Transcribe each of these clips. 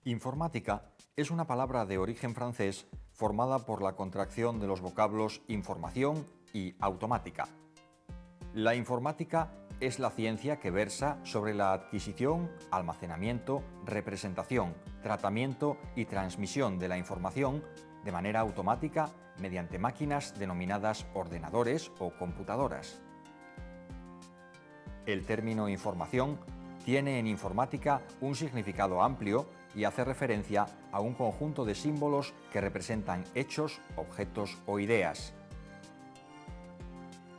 Informática es una palabra de origen francés formada por la contracción de los vocablos información y automática. La informática es la ciencia que versa sobre la adquisición, almacenamiento, representación, tratamiento y transmisión de la información de manera automática mediante máquinas denominadas ordenadores o computadoras. El término información tiene en informática un significado amplio y hace referencia a un conjunto de símbolos que representan hechos, objetos o ideas.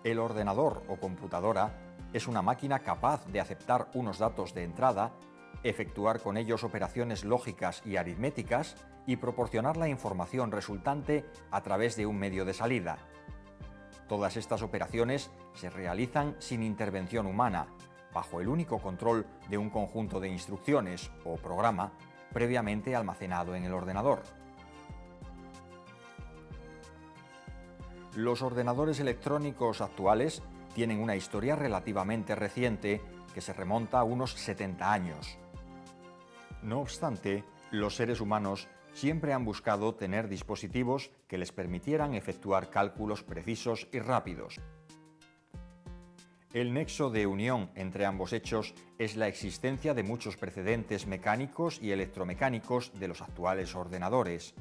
El ordenador o computadora es una máquina capaz de aceptar unos datos de entrada, efectuar con ellos operaciones lógicas y aritméticas y proporcionar la información resultante a través de un medio de salida. Todas estas operaciones se realizan sin intervención humana, bajo el único control de un conjunto de instrucciones o programa previamente almacenado en el ordenador. Los ordenadores electrónicos actuales tienen una historia relativamente reciente que se remonta a unos 70 años. No obstante, los seres humanos siempre han buscado tener dispositivos que les permitieran efectuar cálculos precisos y rápidos. El nexo de unión entre ambos hechos es la existencia de muchos precedentes mecánicos y electromecánicos de los actuales ordenadores.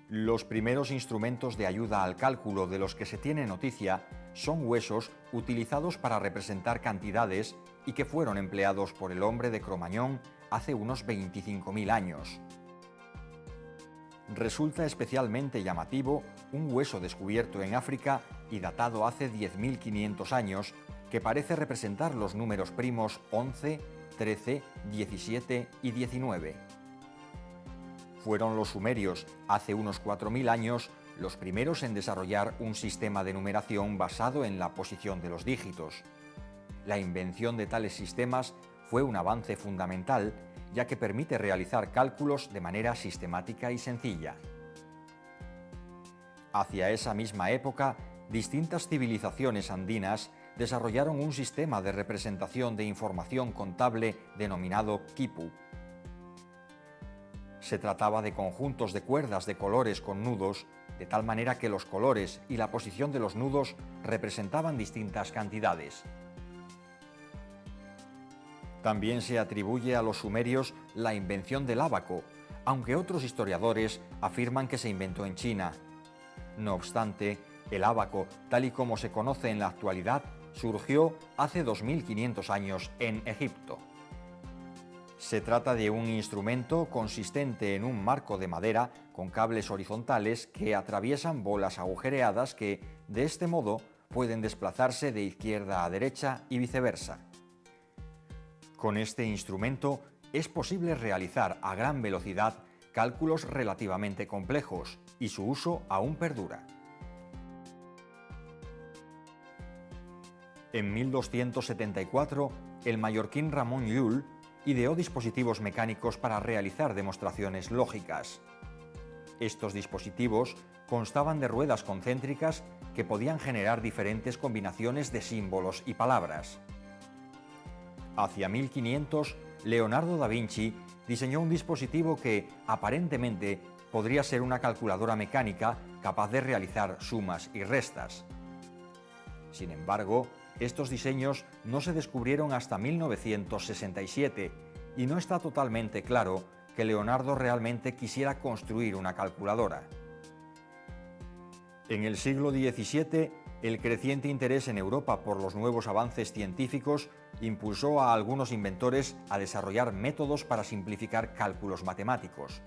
Los primeros instrumentos de ayuda al cálculo de los que se tiene noticia son huesos utilizados para representar cantidades y que fueron empleados por el hombre de Cro-Magnon hace unos 25.000 años. Resulta especialmente llamativo un hueso descubierto en África y datado hace 10.500 años que parece representar los números primos 11, 13, 17 y 19. Fueron los sumerios, hace unos 4.000 años, los primeros en desarrollar un sistema de numeración basado en la posición de los dígitos. La invención de tales sistemas fue un avance fundamental, ya que permite realizar cálculos de manera sistemática y sencilla. Hacia esa misma época, distintas civilizaciones andinas desarrollaron un sistema de representación de información contable denominado quipu. Se trataba de conjuntos de cuerdas de colores con nudos, de tal manera que los colores y la posición de los nudos representaban distintas cantidades. También se atribuye a los sumerios la invención del ábaco, aunque otros historiadores afirman que se inventó en China. No obstante, el ábaco, tal y como se conoce en la actualidad, surgió hace 2.500 años en Egipto. Se trata de un instrumento consistente en un marco de madera con cables horizontales que atraviesan bolas agujereadas que, de este modo, pueden desplazarse de izquierda a derecha y viceversa. Con este instrumento es posible realizar a gran velocidad cálculos relativamente complejos y su uso aún perdura. En 1274, el mallorquín Ramon Llull ideó dispositivos mecánicos para realizar demostraciones lógicas. Estos dispositivos constaban de ruedas concéntricas que podían generar diferentes combinaciones de símbolos y palabras. Hacia 1500, Leonardo da Vinci diseñó un dispositivo que, aparentemente, podría ser una calculadora mecánica capaz de realizar sumas y restas. Sin embargo, estos diseños no se descubrieron hasta 1967 y no está totalmente claro que Leonardo realmente quisiera construir una calculadora. En el siglo XVII, el creciente interés en Europa por los nuevos avances científicos impulsó a algunos inventores a desarrollar métodos para simplificar cálculos matemáticos.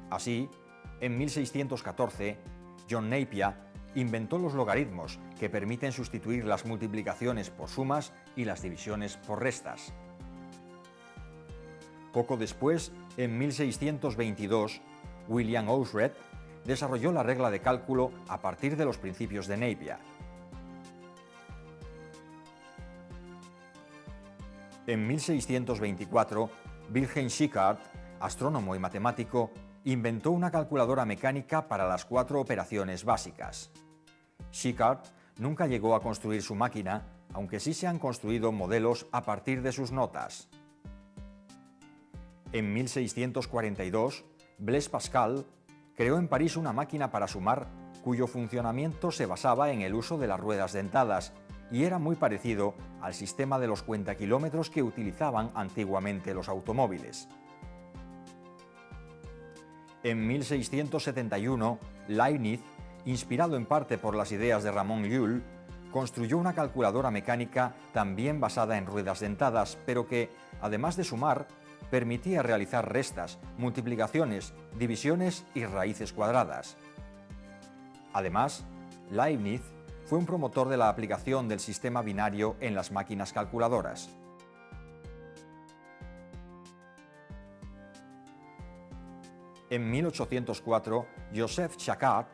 Así, en 1614, John Napier inventó los logaritmos, que permiten sustituir las multiplicaciones por sumas y las divisiones por restas. Poco después, en 1622, William Ousred desarrolló la regla de cálculo a partir de los principios de Napier. En 1624, Wilhelm Schickard, astrónomo y matemático, inventó una calculadora mecánica para las 4 operaciones básicas. Schickard nunca llegó a construir su máquina, aunque sí se han construido modelos a partir de sus notas. En 1642, Blaise Pascal creó en París una máquina para sumar cuyo funcionamiento se basaba en el uso de las ruedas dentadas y era muy parecido al sistema de los cuentakilómetros que utilizaban antiguamente los automóviles. En 1671, Leibniz, inspirado en parte por las ideas de Ramon Llull, construyó una calculadora mecánica también basada en ruedas dentadas, pero que, además de sumar, permitía realizar restas, multiplicaciones, divisiones y raíces cuadradas. Además, Leibniz fue un promotor de la aplicación del sistema binario en las máquinas calculadoras. En 1804, Joseph Jacquard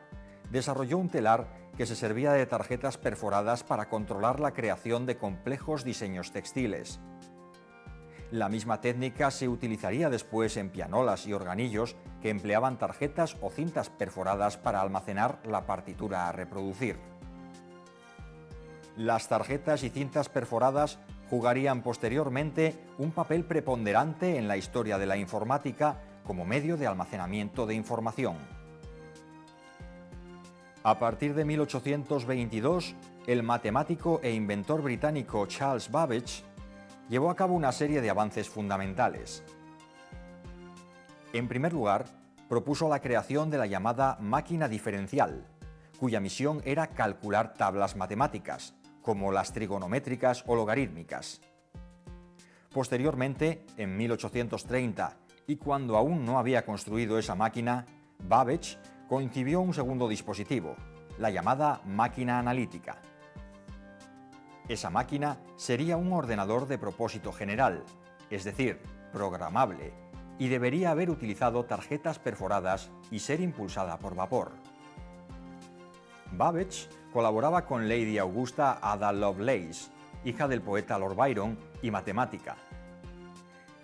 desarrolló un telar que se servía de tarjetas perforadas para controlar la creación de complejos diseños textiles. La misma técnica se utilizaría después en pianolas y organillos que empleaban tarjetas o cintas perforadas para almacenar la partitura a reproducir. Las tarjetas y cintas perforadas jugarían posteriormente un papel preponderante en la historia de la informática como medio de almacenamiento de información. A partir de 1822, el matemático e inventor británico Charles Babbage llevó a cabo una serie de avances fundamentales. En primer lugar, propuso la creación de la llamada máquina diferencial, cuya misión era calcular tablas matemáticas, como las trigonométricas o logarítmicas. Posteriormente, en 1830, y cuando aún no había construido esa máquina, Babbage concibió un segundo dispositivo, la llamada máquina analítica. Esa máquina sería un ordenador de propósito general, es decir, programable, y debería haber utilizado tarjetas perforadas y ser impulsada por vapor. Babbage colaboraba con Lady Augusta Ada Lovelace, hija del poeta Lord Byron y matemática.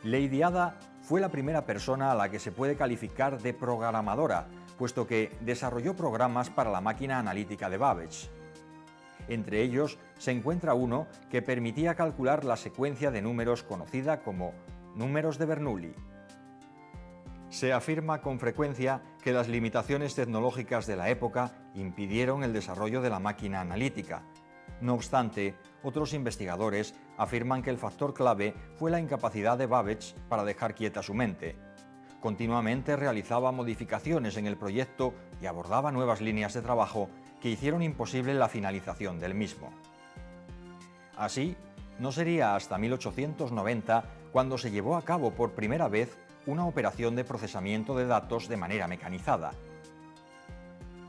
Lady Ada fue la primera persona a la que se puede calificar de programadora, puesto que desarrolló programas para la máquina analítica de Babbage. Entre ellos se encuentra uno que permitía calcular la secuencia de números conocida como números de Bernoulli. Se afirma con frecuencia que las limitaciones tecnológicas de la época impidieron el desarrollo de la máquina analítica. No obstante, otros investigadores afirman que el factor clave fue la incapacidad de Babbage para dejar quieta su mente. Continuamente realizaba modificaciones en el proyecto y abordaba nuevas líneas de trabajo que hicieron imposible la finalización del mismo. Así, no sería hasta 1890 cuando se llevó a cabo por primera vez una operación de procesamiento de datos de manera mecanizada.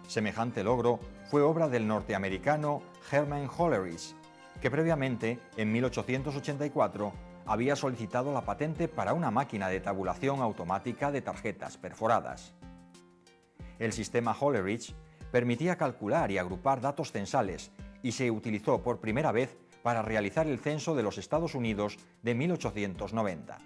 Semejante logro fue obra del norteamericano Herman Hollerith, que previamente, en 1884, había solicitado la patente para una máquina de tabulación automática de tarjetas perforadas. El sistema Hollerith permitía calcular y agrupar datos censales y se utilizó por primera vez para realizar el censo de los Estados Unidos de 1890.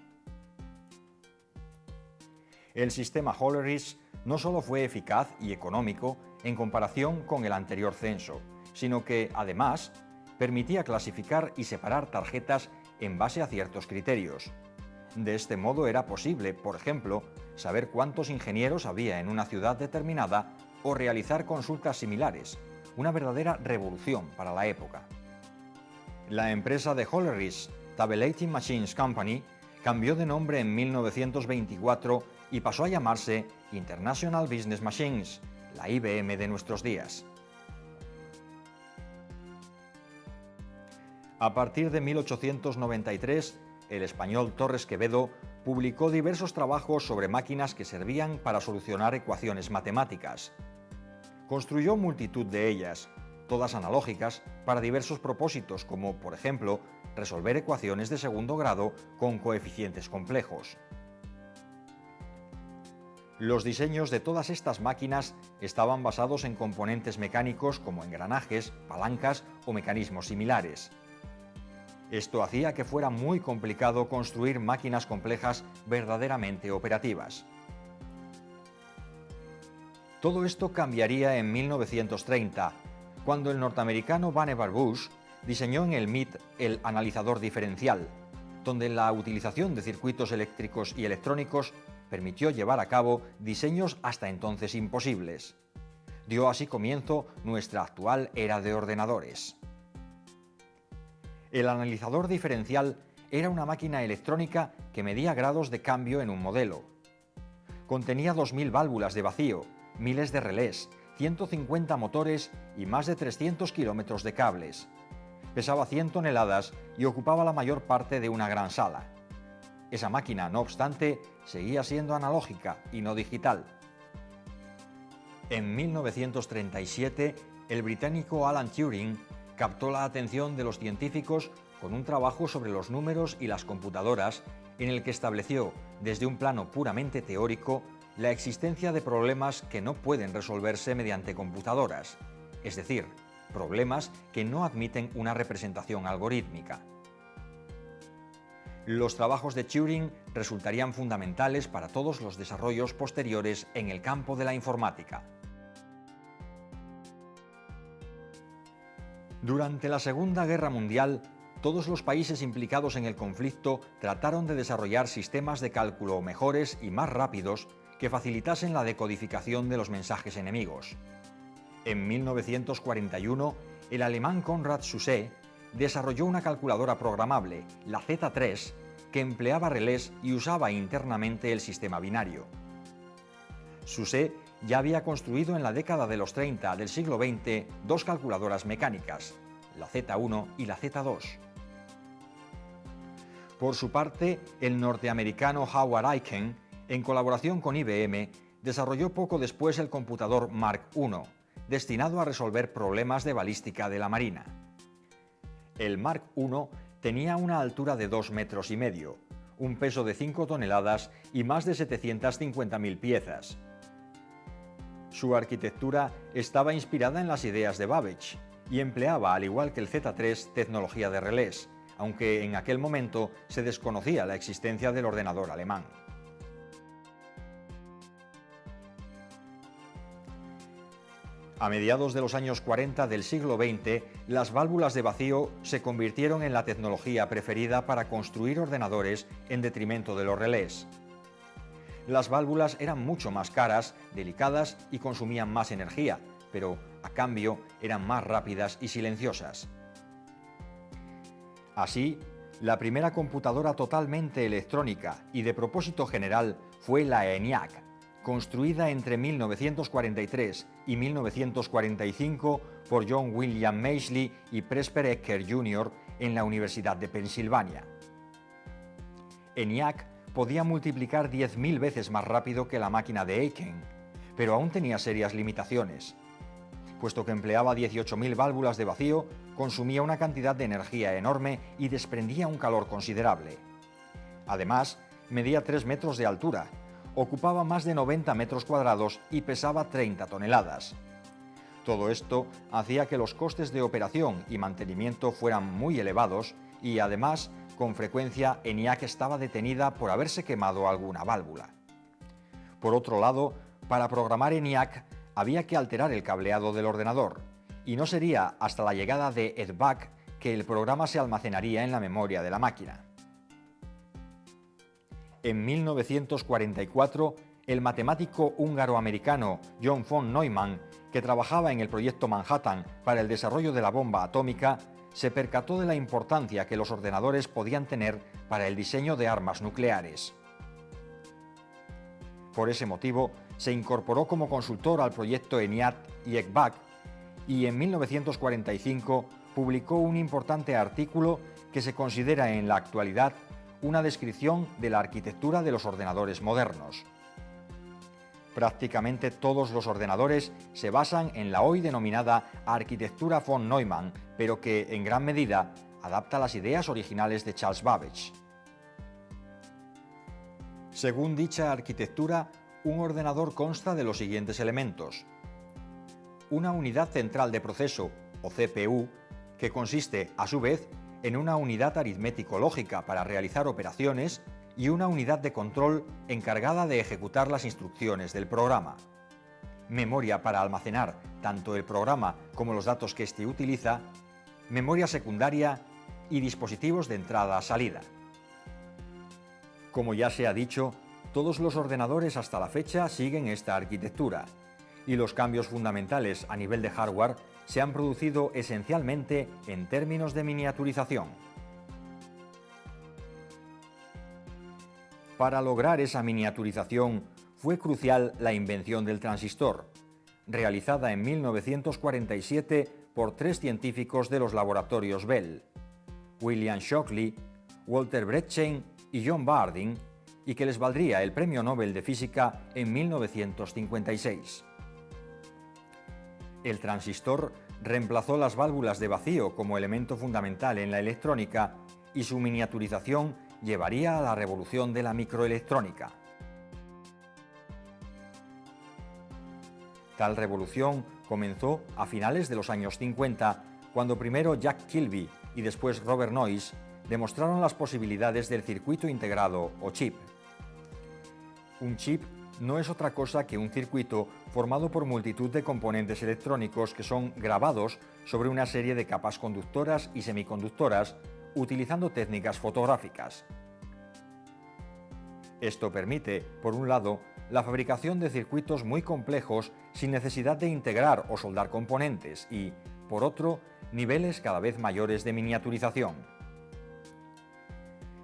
El sistema Hollerith no solo fue eficaz y económico en comparación con el anterior censo, sino que, además, permitía clasificar y separar tarjetas en base a ciertos criterios. De este modo era posible, por ejemplo, saber cuántos ingenieros había en una ciudad determinada o realizar consultas similares, una verdadera revolución para la época. La empresa de Hollerith, Tabulating Machines Company, cambió de nombre en 1924 y pasó a llamarse International Business Machines, la IBM de nuestros días. A partir de 1893, el español Torres Quevedo publicó diversos trabajos sobre máquinas que servían para solucionar ecuaciones matemáticas. Construyó multitud de ellas, todas analógicas, para diversos propósitos, como, por ejemplo, resolver ecuaciones de segundo grado con coeficientes complejos. Los diseños de todas estas máquinas estaban basados en componentes mecánicos como engranajes, palancas o mecanismos similares. Esto hacía que fuera muy complicado construir máquinas complejas verdaderamente operativas. Todo esto cambiaría en 1930, cuando el norteamericano Vannevar Bush diseñó en el MIT el analizador diferencial, donde la utilización de circuitos eléctricos y electrónicos permitió llevar a cabo diseños hasta entonces imposibles. Dio así comienzo nuestra actual era de ordenadores. El analizador diferencial era una máquina electrónica que medía grados de cambio en un modelo. Contenía 2000 válvulas de vacío, miles de relés, 150 motores y más de 300 kilómetros de cables. Pesaba 100 toneladas y ocupaba la mayor parte de una gran sala. Esa máquina, no obstante, seguía siendo analógica y no digital. En 1937, el británico Alan Turing captó la atención de los científicos con un trabajo sobre los números y las computadoras, en el que estableció, desde un plano puramente teórico, la existencia de problemas que no pueden resolverse mediante computadoras, es decir, problemas que no admiten una representación algorítmica. Los trabajos de Turing resultarían fundamentales para todos los desarrollos posteriores en el campo de la informática. Durante la Segunda Guerra Mundial, todos los países implicados en el conflicto trataron de desarrollar sistemas de cálculo mejores y más rápidos que facilitasen la decodificación de los mensajes enemigos. En 1941, el alemán Konrad Zuse desarrolló una calculadora programable, la Z3, que empleaba relés y usaba internamente el sistema binario. Zuse ya había construido en la década de los 30 del siglo XX dos calculadoras mecánicas, la Z1 y la Z2. Por su parte, el norteamericano Howard Aiken, en colaboración con IBM, desarrolló poco después el computador Mark I, destinado a resolver problemas de balística de la Marina. El Mark I tenía una altura de 2,5 metros, un peso de 5 toneladas y más de 750.000 piezas. Su arquitectura estaba inspirada en las ideas de Babbage y empleaba, al igual que el Z3, tecnología de relés, aunque en aquel momento se desconocía la existencia del ordenador alemán. A mediados de los años 40 del siglo XX, las válvulas de vacío se convirtieron en la tecnología preferida para construir ordenadores en detrimento de los relés. Las válvulas eran mucho más caras, delicadas y consumían más energía, pero a cambio eran más rápidas y silenciosas. Así, la primera computadora totalmente electrónica y de propósito general fue la ENIAC, construida entre 1943 y 1945 por John William Maisley y Presper Ecker Jr. en la Universidad de Pensilvania. ENIAC podía multiplicar 10.000 veces más rápido que la máquina de Aiken, pero aún tenía serias limitaciones. Puesto que empleaba 18.000 válvulas de vacío, consumía una cantidad de energía enorme y desprendía un calor considerable. Además, medía 3 metros de altura, ocupaba más de 90 metros cuadrados y pesaba 30 toneladas. Todo esto hacía que los costes de operación y mantenimiento fueran muy elevados y, además, con frecuencia ENIAC estaba detenida por haberse quemado alguna válvula. Por otro lado, para programar ENIAC había que alterar el cableado del ordenador, y no sería hasta la llegada de EDVAC que el programa se almacenaría en la memoria de la máquina. En 1944, el matemático húngaro-americano John von Neumann, que trabajaba en el proyecto Manhattan para el desarrollo de la bomba atómica, se percató de la importancia que los ordenadores podían tener para el diseño de armas nucleares. Por ese motivo, se incorporó como consultor al proyecto ENIAC y EDVAC y en 1945 publicó un importante artículo que se considera en la actualidad una descripción de la arquitectura de los ordenadores modernos. Prácticamente todos los ordenadores se basan en la hoy denominada arquitectura von Neumann, pero que en gran medida adapta las ideas originales de Charles Babbage. Según dicha arquitectura, un ordenador consta de los siguientes elementos: una unidad central de proceso, o CPU, que consiste, a su vez, en una unidad aritmético-lógica para realizar operaciones y una unidad de control encargada de ejecutar las instrucciones del programa. Memoria para almacenar tanto el programa como los datos que éste utiliza, memoria secundaria y dispositivos de entrada-salida. Como ya se ha dicho, todos los ordenadores hasta la fecha siguen esta arquitectura, y los cambios fundamentales a nivel de hardware se han producido esencialmente en términos de miniaturización. Para lograr esa miniaturización fue crucial la invención del transistor, realizada en 1947 por 3 científicos de los laboratorios Bell, William Shockley, Walter Bredchain y John Bardeen, y que les valdría el Premio Nobel de Física en 1956. El transistor reemplazó las válvulas de vacío como elemento fundamental en la electrónica y su miniaturización llevaría a la revolución de la microelectrónica. Tal revolución comenzó a finales de los años 50, cuando primero Jack Kilby y después Robert Noyce demostraron las posibilidades del circuito integrado o chip. Un chip no es otra cosa que un circuito formado por multitud de componentes electrónicos que son grabados sobre una serie de capas conductoras y semiconductoras utilizando técnicas fotográficas. Esto permite, por un lado, la fabricación de circuitos muy complejos sin necesidad de integrar o soldar componentes y, por otro, niveles cada vez mayores de miniaturización.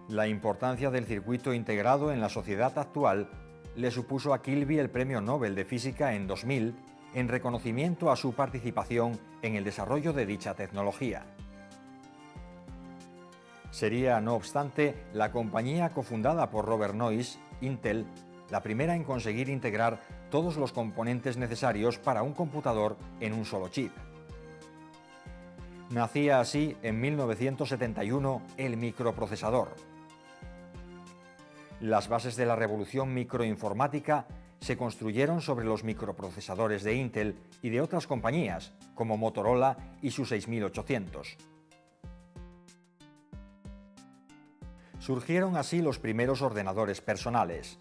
La importancia del circuito integrado en la sociedad actual le supuso a Kilby el Premio Nobel de Física en 2000 en reconocimiento a su participación en el desarrollo de dicha tecnología. Sería, no obstante, la compañía cofundada por Robert Noyce, Intel, la primera en conseguir integrar todos los componentes necesarios para un computador en un solo chip. Nacía así en 1971 el microprocesador. Las bases de la revolución microinformática se construyeron sobre los microprocesadores de Intel y de otras compañías, como Motorola y su 6800. Surgieron así los primeros ordenadores personales.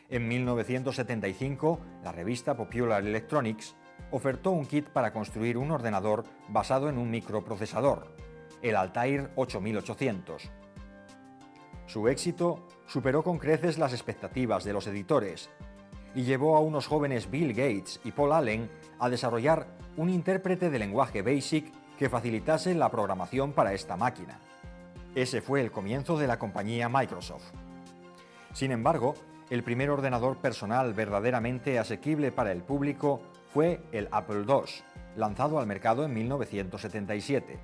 En 1975, la revista Popular Electronics ofertó un kit para construir un ordenador basado en un microprocesador, el Altair 8800. Su éxito superó con creces las expectativas de los editores y llevó a unos jóvenes Bill Gates y Paul Allen a desarrollar un intérprete de lenguaje BASIC que facilitase la programación para esta máquina. Ese fue el comienzo de la compañía Microsoft. Sin embargo, el primer ordenador personal verdaderamente asequible para el público fue el Apple II, lanzado al mercado en 1977.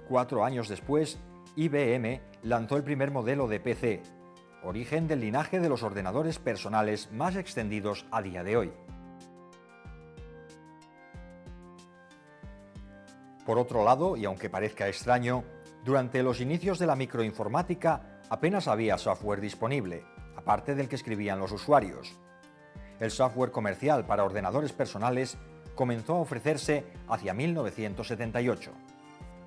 4 años después, IBM lanzó el primer modelo de PC, origen del linaje de los ordenadores personales más extendidos a día de hoy. Por otro lado, y aunque parezca extraño, durante los inicios de la microinformática apenas había software disponible, aparte del que escribían los usuarios. El software comercial para ordenadores personales comenzó a ofrecerse hacia 1978.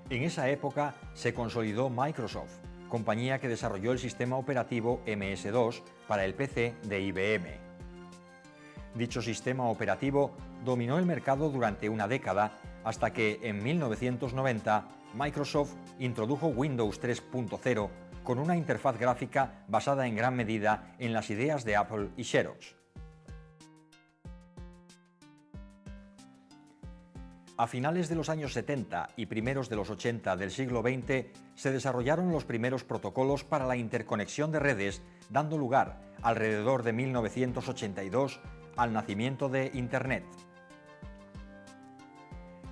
En esa época se consolidó Microsoft, compañía que desarrolló el sistema operativo MS-2 para el PC de IBM. Dicho sistema operativo dominó el mercado durante una década hasta que en 1990 Microsoft introdujo Windows 3.0 con una interfaz gráfica basada en gran medida en las ideas de Apple y Xerox. A finales de los años 70 y primeros de los 80 del siglo XX se desarrollaron los primeros protocolos para la interconexión de redes, dando lugar, alrededor de 1982, al nacimiento de Internet.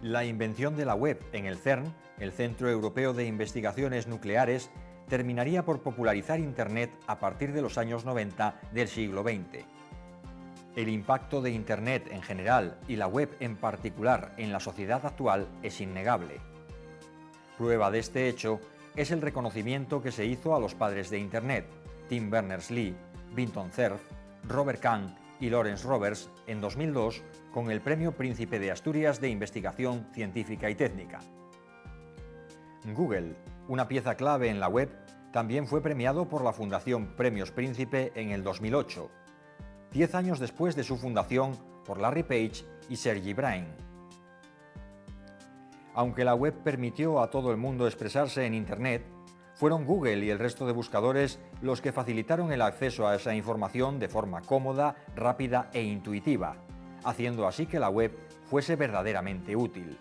La invención de la web en el CERN, el Centro Europeo de Investigaciones Nucleares, terminaría por popularizar Internet a partir de los años 90 del siglo XX. El impacto de Internet en general y la web en particular en la sociedad actual es innegable. Prueba de este hecho es el reconocimiento que se hizo a los padres de Internet, Tim Berners-Lee, Vinton Cerf, Robert Kahn y Lawrence Roberts en 2002 con el Premio Príncipe de Asturias de Investigación Científica y Técnica. Google, una pieza clave en la web, también fue premiado por la Fundación Premios Príncipe en el 2008, 10 años después de su fundación por Larry Page y Sergey Brin. Aunque la web permitió a todo el mundo expresarse en Internet, Fueron Google y el resto de buscadores los que facilitaron el acceso a esa información de forma cómoda, rápida e intuitiva, haciendo así que la web fuese verdaderamente útil.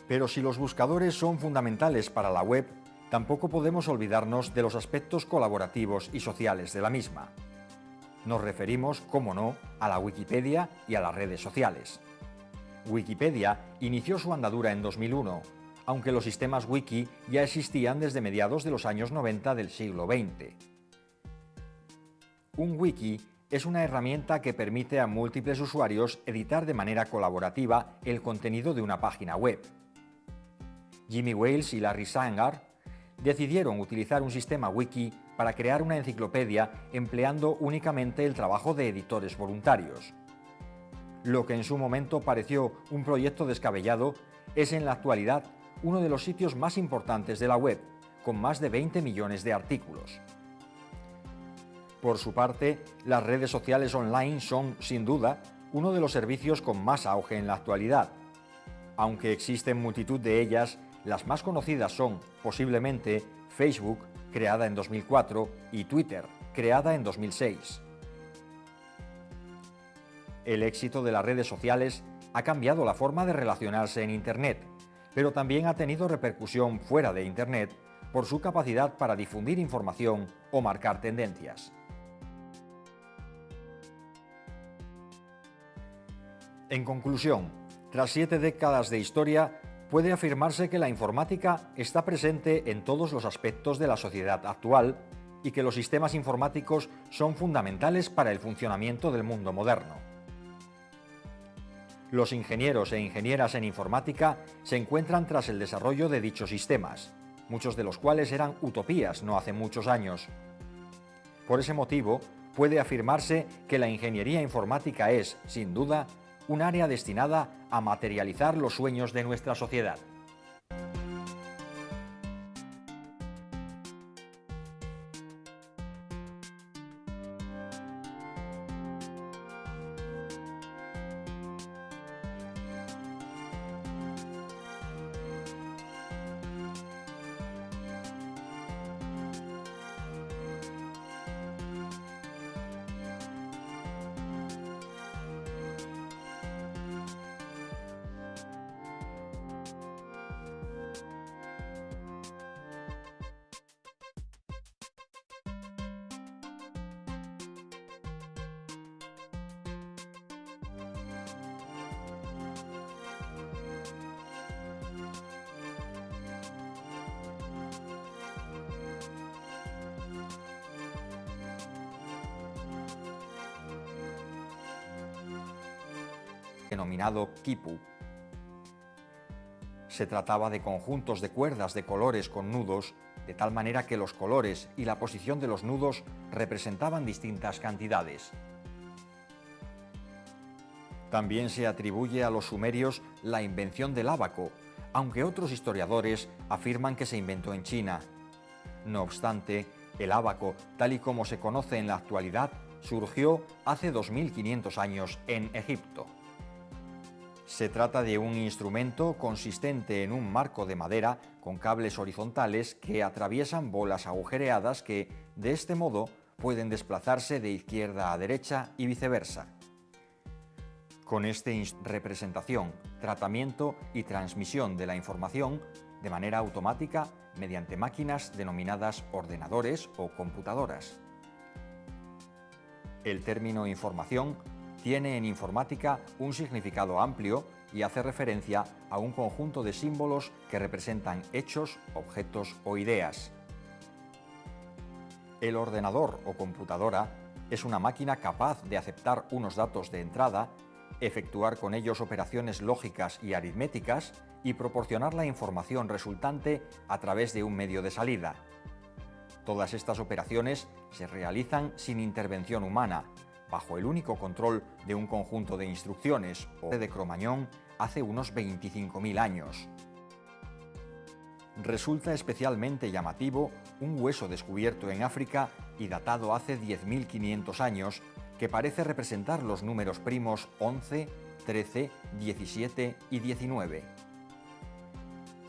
Pero si los buscadores son fundamentales para la web, tampoco podemos olvidarnos de los aspectos colaborativos y sociales de la misma. Nos referimos, cómo no, a la Wikipedia y a las redes sociales. Wikipedia inició su andadura en 2001, aunque los sistemas wiki ya existían desde mediados de los años 90 del siglo XX. Un wiki es una herramienta que permite a múltiples usuarios editar de manera colaborativa el contenido de una página web. Jimmy Wales y Larry Sanger decidieron utilizar un sistema wiki para crear una enciclopedia empleando únicamente el trabajo de editores voluntarios. Lo que en su momento pareció un proyecto descabellado es en la actualidad uno de los sitios más importantes de la web, con más de 20 millones de artículos. Por su parte, las redes sociales online son, sin duda, uno de los servicios con más auge en la actualidad. Aunque existen multitud de ellas, las más conocidas son, posiblemente, Facebook, creada en 2004, y Twitter, creada en 2006. El éxito de las redes sociales ha cambiado la forma de relacionarse en Internet, pero también ha tenido repercusión fuera de Internet por su capacidad para difundir información o marcar tendencias. En conclusión, tras 7 décadas de historia, puede afirmarse que la informática está presente en todos los aspectos de la sociedad actual y que los sistemas informáticos son fundamentales para el funcionamiento del mundo moderno. Los ingenieros e ingenieras en informática se encuentran tras el desarrollo de dichos sistemas, muchos de los cuales eran utopías no hace muchos años. Por ese motivo, puede afirmarse que la ingeniería informática es, sin duda, un área destinada a materializar los sueños de nuestra sociedad. Denominado quipu. Se trataba de conjuntos de cuerdas de colores con nudos, de tal manera que los colores y la posición de los nudos representaban distintas cantidades. También se atribuye a los sumerios la invención del ábaco, aunque otros historiadores afirman que se inventó en China. No obstante, el ábaco, tal y como se conoce en la actualidad, surgió hace 2500 años en Egipto. Se trata de un instrumento consistente en un marco de madera con cables horizontales que atraviesan bolas agujereadas que, de este modo, pueden desplazarse de izquierda a derecha y viceversa. Con representación, tratamiento y transmisión de la información de manera automática mediante máquinas denominadas ordenadores o computadoras. El término información tiene en informática un significado amplio y hace referencia a un conjunto de símbolos que representan hechos, objetos o ideas. El ordenador o computadora es una máquina capaz de aceptar unos datos de entrada, efectuar con ellos operaciones lógicas y aritméticas y proporcionar la información resultante a través de un medio de salida. Todas estas operaciones se realizan sin intervención humana, bajo el único control de un conjunto de instrucciones o de Cro-Magnon hace unos 25.000 años. Resulta especialmente llamativo un hueso descubierto en África y datado hace 10.500 años que parece representar los números primos 11, 13, 17 y 19.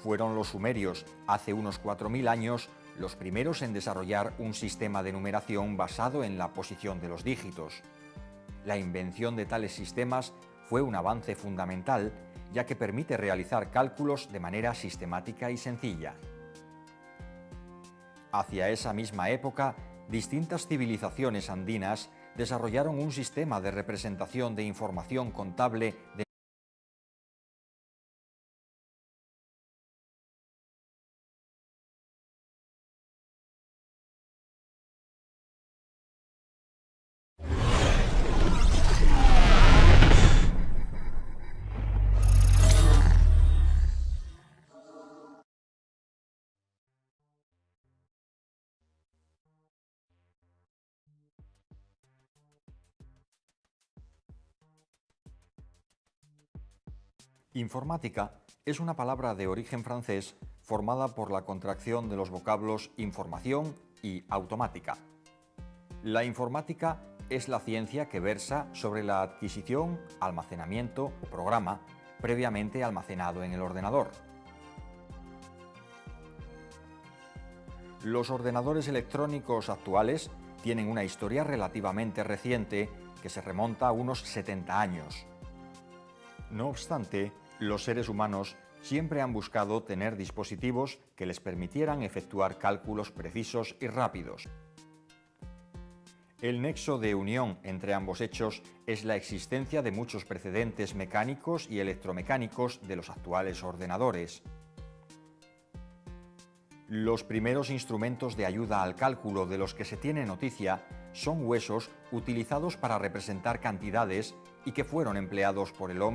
Fueron los sumerios, hace unos 4000 años, los primeros en desarrollar un sistema de numeración basado en la posición de los dígitos. La invención de tales sistemas fue un avance fundamental, ya que permite realizar cálculos de manera sistemática y sencilla. Hacia esa misma época, distintas civilizaciones andinas desarrollaron un sistema de representación de información contable de Informática es una palabra de origen francés formada por la contracción de los vocablos información y automática. La informática es la ciencia que versa sobre la adquisición, almacenamiento o programa previamente almacenado en el ordenador. Los ordenadores electrónicos actuales tienen una historia relativamente reciente que se remonta a unos 70 años. No obstante, los seres humanos siempre han buscado tener dispositivos que les permitieran efectuar cálculos precisos y rápidos. El nexo de unión entre ambos hechos es la existencia de muchos precedentes mecánicos y electromecánicos de los actuales ordenadores. Los primeros instrumentos de ayuda al cálculo de los que se tiene noticia son huesos utilizados para representar cantidades y que fueron empleados por el hombre